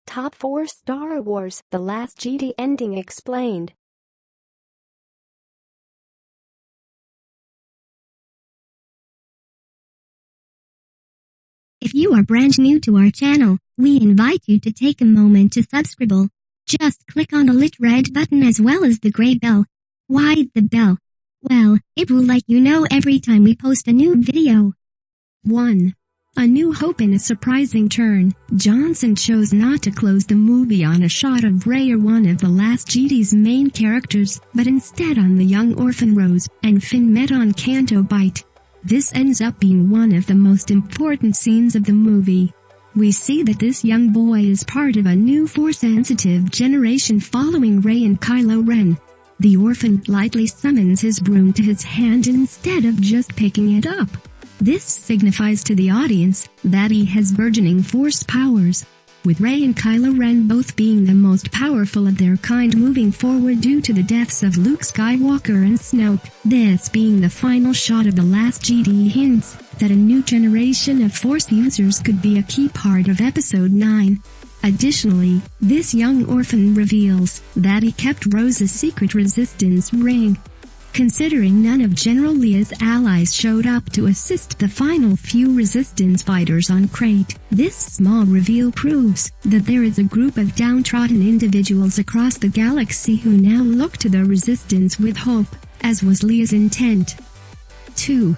Top 4 Star Wars: The Last Jedi ending explained. If you are brand new to our channel, we invite you to take a moment to subscribe. Just click on the lit red button as well as the gray bell. Why the bell? Well, it will let you know every time we post a new video. 1. A New Hope. In a surprising turn, Johnson chose not to close the movie on a shot of Rey or one of the Last Jedi's main characters, but instead on the young orphan Rose and Finn met on Canto Bight. This ends up being one of the most important scenes of the movie. We see that this young boy is part of a new Force-sensitive generation following Rey and Kylo Ren. The orphan lightly summons his broom to his hand instead of just picking it up. This signifies to the audience that he has burgeoning Force powers, with Rey and Kylo Ren both being the most powerful of their kind moving forward due to the deaths of Luke Skywalker and Snoke. This being the final shot of The Last Jedi hints that a new generation of Force users could be a key part of Episode 9. Additionally, this young orphan reveals that he kept Rose's secret resistance ring. Considering none of General Leia's allies showed up to assist the final few resistance fighters on Crate, this small reveal proves that there is a group of downtrodden individuals across the galaxy who now look to the resistance with hope, as was Leia's intent. 2.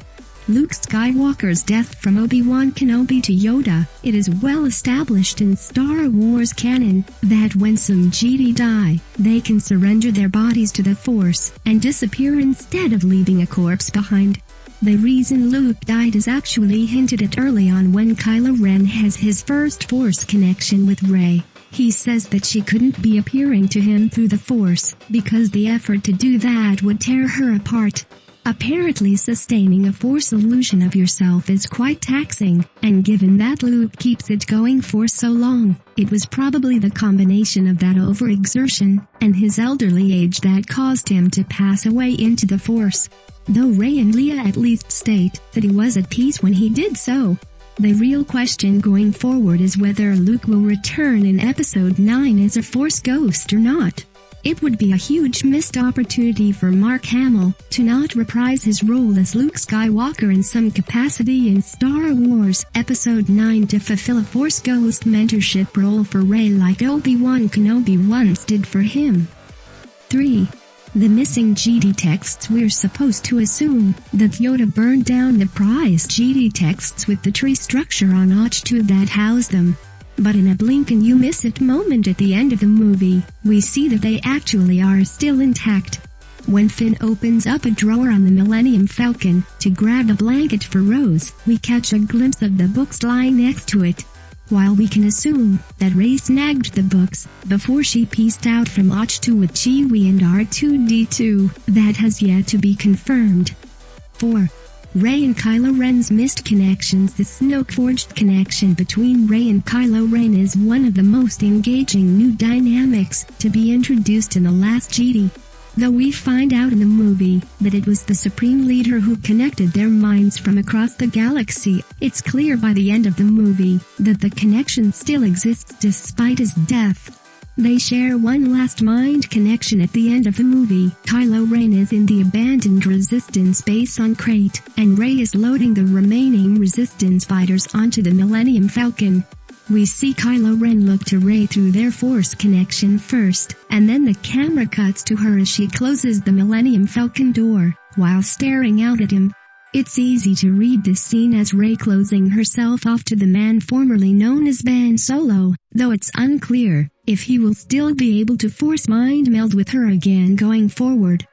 Luke Skywalker's death from Obi-Wan Kenobi to Yoda. It is well established in Star Wars canon that when some Jedi die, they can surrender their bodies to the Force and disappear instead of leaving a corpse behind. The reason Luke died is actually hinted at early on when Kylo Ren has his first Force connection with Rey. He says that she couldn't be appearing to him through the Force because the effort to do that would tear her apart. Apparently sustaining a Force illusion of yourself is quite taxing, and given that Luke keeps it going for so long, it was probably the combination of that overexertion and his elderly age that caused him to pass away into the Force. Though Rey and Leia at least state that he was at peace when he did so. The real question going forward is whether Luke will return in Episode 9 as a Force ghost or not. It would be a huge missed opportunity for Mark Hamill to not reprise his role as Luke Skywalker in some capacity in Star Wars Episode 9 to fulfill a Force Ghost mentorship role for Rey like Obi-Wan Kenobi once did for him. 3. The missing Jedi texts. We're supposed to assume that Yoda burned down the prized Jedi texts with the tree structure on Ahch-To that housed them. But in a blink-and-you-miss-it moment at the end of the movie, we see that they actually are still intact. When Finn opens up a drawer on the Millennium Falcon to grab a blanket for Rose, we catch a glimpse of the books lying next to it. While we can assume that Rey snagged the books before she pieced out from Ahch-To with Chewie and R2-D2, that has yet to be confirmed. 4. Rey and Kylo Ren's missed connections. The Snoke-forged connection between Rey and Kylo Ren is one of the most engaging new dynamics to be introduced in The Last Jedi. Though we find out in the movie that it was the Supreme Leader who connected their minds from across the galaxy, it's clear by the end of the movie that the connection still exists despite his death. They share one last mind connection at the end of the movie. Kylo Ren is in the abandoned Resistance base on Crate, and Rey is loading the remaining Resistance fighters onto the Millennium Falcon. We see Kylo Ren look to Rey through their Force connection first, and then the camera cuts to her as she closes the Millennium Falcon door, while staring out at him. It's easy to read this scene as Rey closing herself off to the man formerly known as Han Solo, though it's unclear if he will still be able to Force mind meld with her again going forward.